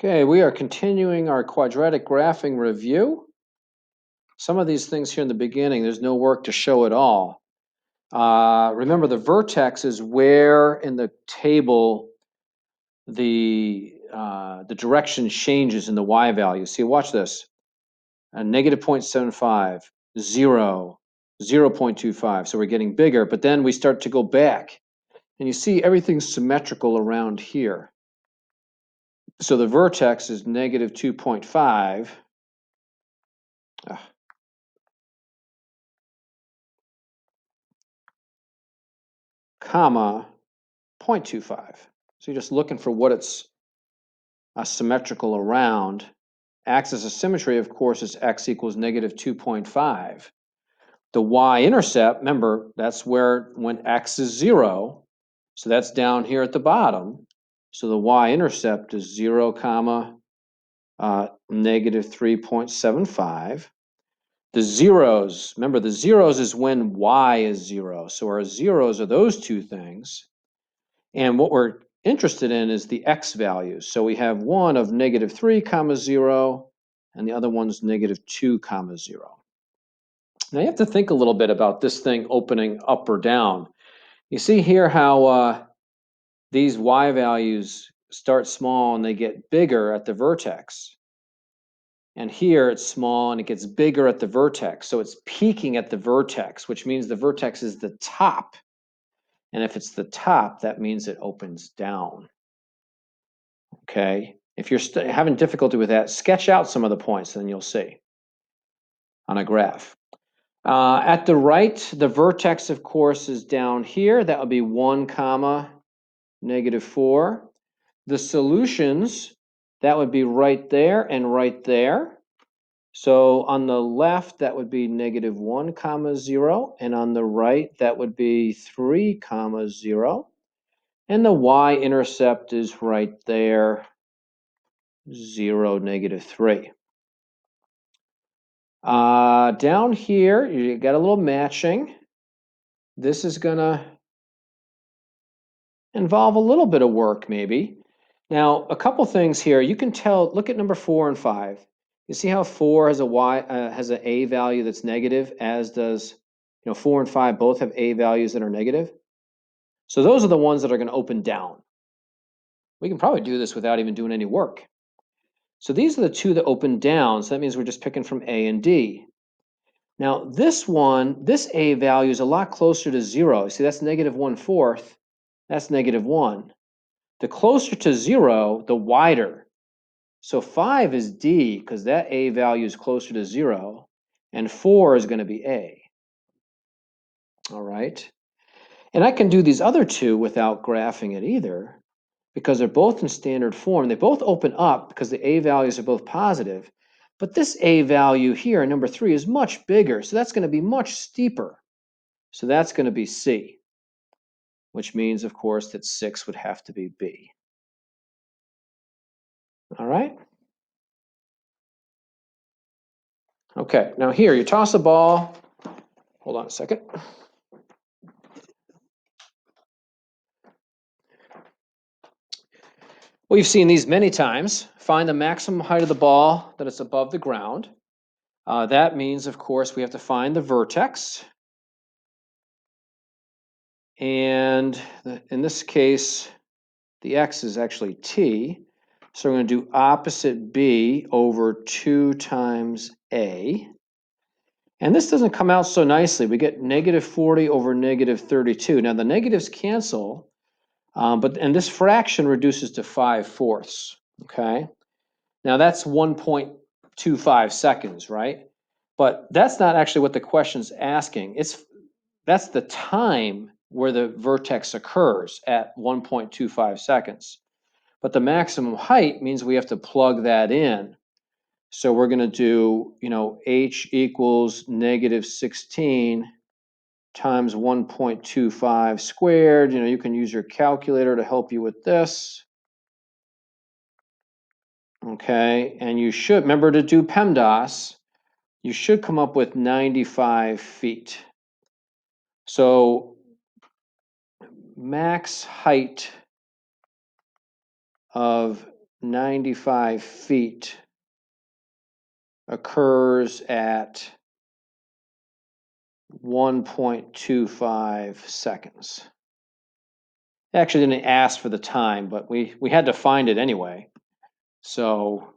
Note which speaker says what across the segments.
Speaker 1: Okay, we are continuing our quadratic graphing review. Some of these things here in the beginning, there's no work to show at all. Remember, the vertex is where in the table the direction changes in the y value. See, watch this. Negative 0.75, 0, 0.25. So we're getting bigger, but then we start to go back. And you see everything's symmetrical around here. So the vertex is negative 2.5. Comma 0.25. So you're just looking for what it's symmetrical around. Axis of symmetry, of course, is x equals negative 2.5. The y-intercept, remember, that's where when x is 0, so that's down here at the bottom. So the y-intercept is 0, comma, negative 3.75. The zeros, remember, the zeros is when y is 0. So our zeros are those two things. And what we're interested in is the x values. So we have one of negative 3, comma 0, and the other one's negative 2, comma 0. Now you have to think a little bit about this thing opening up or down. You see here how these y values start small and they get bigger at the vertex. And here it's small and it gets bigger at the vertex. So it's peaking at the vertex, which means the vertex is the top. And if it's the top, that means it opens down. Okay, if you're having difficulty with that, sketch out some of the points, and then you'll see on a graph. At the right, the vertex, of course, is down here. That would be 1, comma, negative 4. The solutions, that would be right there and right there. So on the left, that would be negative 1, comma 0. And on the right, that would be 3, comma 0. And the y-intercept is right there, 0, negative 3. Down here, you got a little matching. This is going to involve a little bit of work, maybe. Now, a couple things here. You can tell, look at number 4 and 5. You see how 4 has an a value that's negative, as does 4 and 5 both have a values that are negative. So those are the ones that are going to open down. We can probably do this without even doing any work. So these are the two that open down. So that means we're just picking from A and D. Now this one, this a value is a lot closer to 0. See, that's negative 1/4. That's negative 1. The closer to 0, the wider. So 5 is D because that a value is closer to 0. And 4 is going to be A. All right. And I can do these other two without graphing it either, because they're both in standard form. They both open up because the a values are both positive. But this a value here, number 3, is much bigger. So that's going to be much steeper. So that's going to be C, which means, of course, that 6 would have to be B. All right? Okay, now here, you toss a ball. Hold on a second. We've seen these many times. Find the maximum height of the ball that it's above the ground. That means, of course, we have to find the vertex. And in this case, the x is actually t. So we're going to do opposite b over 2 times a. And this doesn't come out so nicely. We get negative 40 over negative 32. Now the negatives cancel, and this fraction reduces to 5/4. Okay. Now that's 1.25 seconds, right? But that's not actually what the question's asking. That's the time where the vertex occurs at 1.25 seconds. But the maximum height means we have to plug that in. So we're going to do, h equals negative 16 times 1.25 squared. You can use your calculator to help you with this. Okay, and you should, remember to do PEMDAS, you should come up with 95 feet. So max height of 95 feet occurs at 1.25 seconds. I actually didn't ask for the time, but we had to find it anyway. So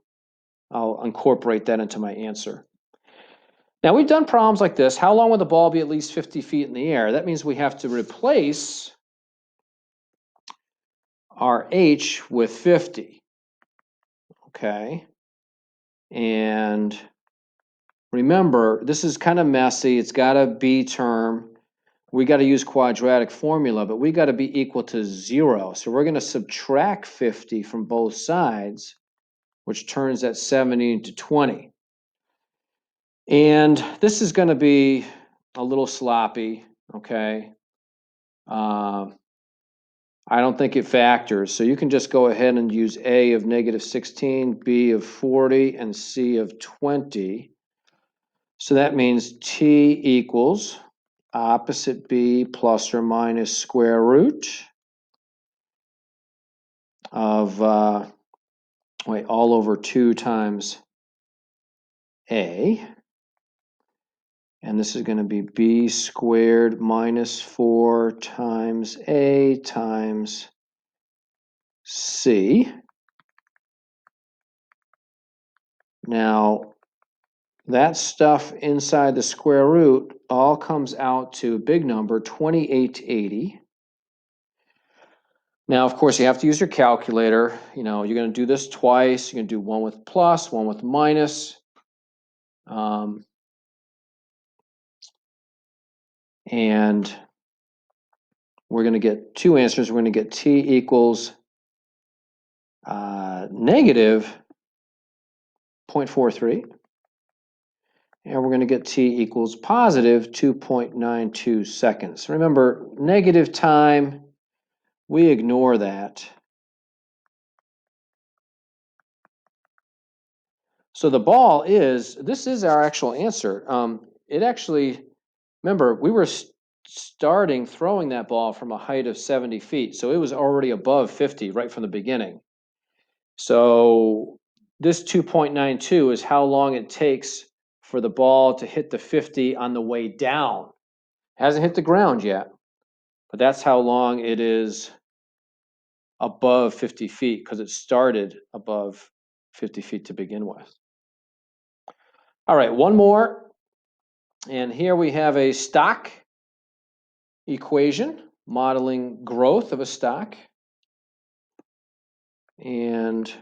Speaker 1: I'll incorporate that into my answer. Now we've done problems like this. How long would the ball be at least 50 feet in the air? That means we have to replace our h with 50. Okay. And remember, this is kind of messy. It's got a b term. We got to use quadratic formula, but we got to be equal to 0. So we're going to subtract 50 from both sides, which turns that 70 into 20. And this is going to be a little sloppy, okay? I don't think it factors. So you can just go ahead and use A of -16, B of 40, and C of 20. So that means T equals opposite B plus or minus square root of, all over 2 times A. And this is going to be B squared minus 4 times A times C. Now, that stuff inside the square root all comes out to a big number, 2880. Now, of course, you have to use your calculator. You know, you're going to do this twice. You're going to do one with plus, one with minus. And we're going to get 2 answers. We're going to get T equals negative 0.43. And we're going to get T equals positive 2.92 seconds. Remember, negative time, we ignore that. So the ball this is our actual answer. It actually, remember, we were starting throwing that ball from a height of 70 feet. So it was already above 50 right from the beginning. So this 2.92 is how long it takes for the ball to hit the 50 on the way down. It hasn't hit the ground yet, but that's how long it is above 50 feet because it started above 50 feet to begin with. All right, one more. And here we have a stock equation modeling growth of a stock. And,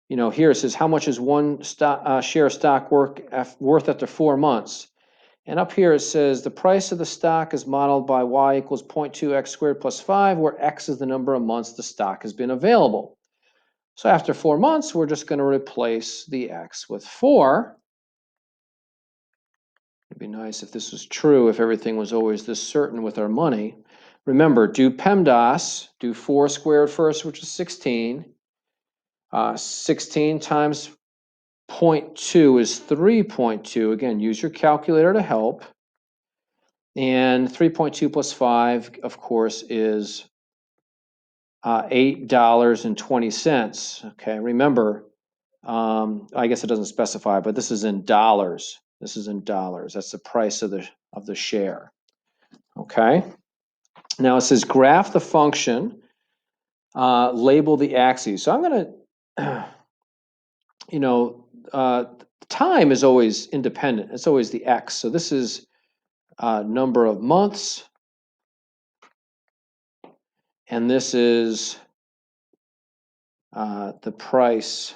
Speaker 1: you know, here it says how much is one share of stock worth after 4 months. And up here it says the price of the stock is modeled by y equals 0.2x squared plus 5, where x is the number of months the stock has been available. So after 4 months, we're just going to replace the x with 4. It'd be nice if this was true, if everything was always this certain with our money. Remember, do PEMDAS, do 4 squared first, which is 16. 16 times 0.2 is 3.2. Again, use your calculator to help. And 3.2 plus 5, of course, is $8.20. Okay, remember, I guess it doesn't specify, but this is in dollars. This is in dollars. That's the price of the share. Okay. Now it says graph the function, label the axes. So I'm going to, you know, time is always independent. It's always the x. So this is number of months, and this is the price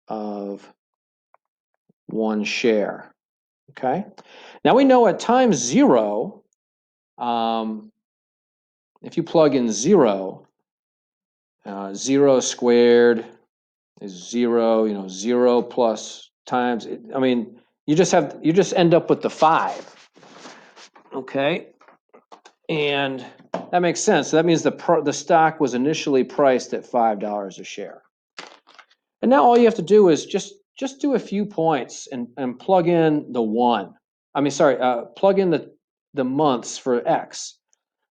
Speaker 1: of one share. Okay. Now we know at time 0, if you plug in 0, 0 squared is 0. You know, 0 plus times. I mean, you just end up with the 5. Okay. And that makes sense. So that means the stock was initially priced at $5 a share. And now all you have to do is just do a few points and plug in the 1. I mean, sorry, plug in the months for X.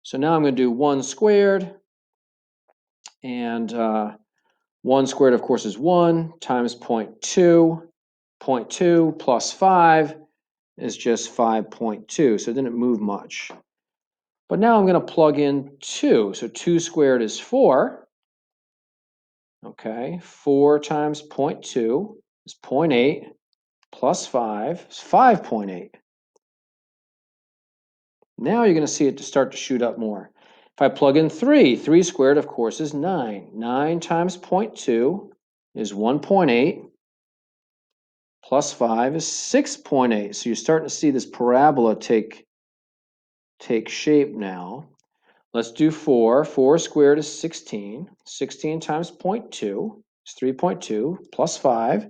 Speaker 1: So now I'm going to do 1 squared, and 1 squared, of course, is 1 times 0.2. 0.2 plus 5 is just 5.2, so it didn't move much. But now I'm going to plug in 2. So 2 squared is 4. Okay, 4 times 0.2 is 0.8 plus 5 is 5.8. Now you're going to see it start to shoot up more. If I plug in 3, 3 squared, of course, is 9. 9 times 0.2 is 1.8 plus 5 is 6.8. So you're starting to see this parabola take shape now. Let's do 4. 4 squared is 16. 16 times 0.2 is 3.2 plus 5,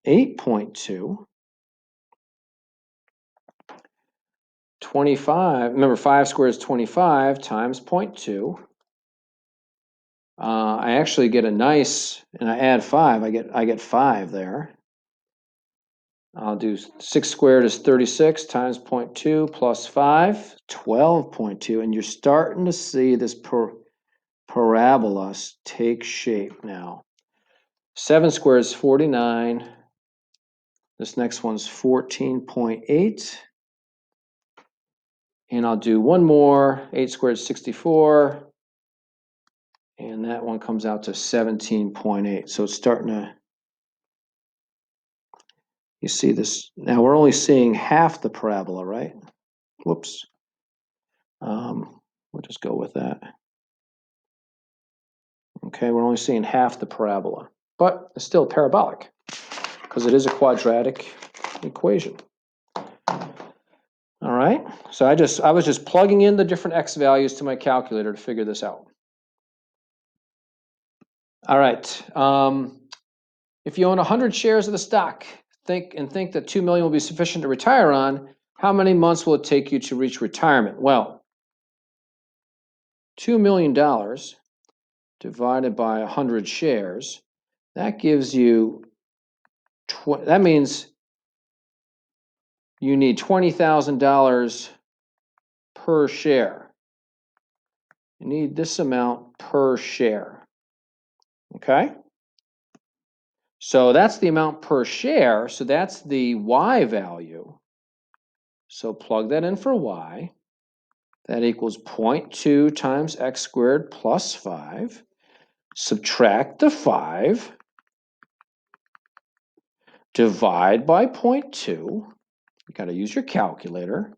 Speaker 1: 8.2. 25, remember 5 squared is 25 times 0.2. I actually get a nice, and I add 5, I get 5 there. I'll do 6 squared is 36 times 0.2 plus 5, 12.2, and you're starting to see this parabola take shape now. 7 squared is 49. This next one's 14.8. And I'll do one more. 8 squared is 64. And that one comes out to 17.8. So it's starting to, you see this. Now we're only seeing half the parabola, right? Whoops. We'll just go with that. Okay, we're only seeing half the parabola, but it's still parabolic because it is a quadratic equation. All right, so I was just plugging in the different x values to my calculator to figure this out. All right, if you own 100 shares of the stock, think that 2 million will be sufficient to retire on, how many months will it take you to reach retirement? Well, $2 million divided by 100 shares, that gives you, that means you need $20,000 per share. You need this amount per share. Okay? So that's the amount per share. So that's the y value. So plug that in for y. That equals 0.2 times x squared plus 5. Subtract the 5. Divide by 0.2. You got to use your calculator.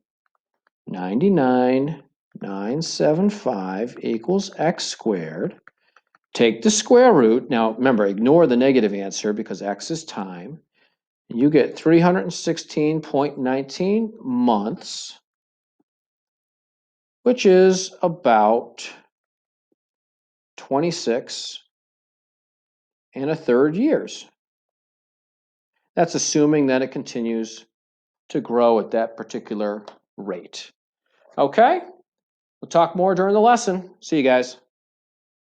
Speaker 1: 99,975 equals x squared. Take the square root. Now, remember, ignore the negative answer because x is time. You get 316.19 months, which is about 26 1/3 years. That's assuming that it continues to grow at that particular rate. Okay? We'll talk more during the lesson. See you guys.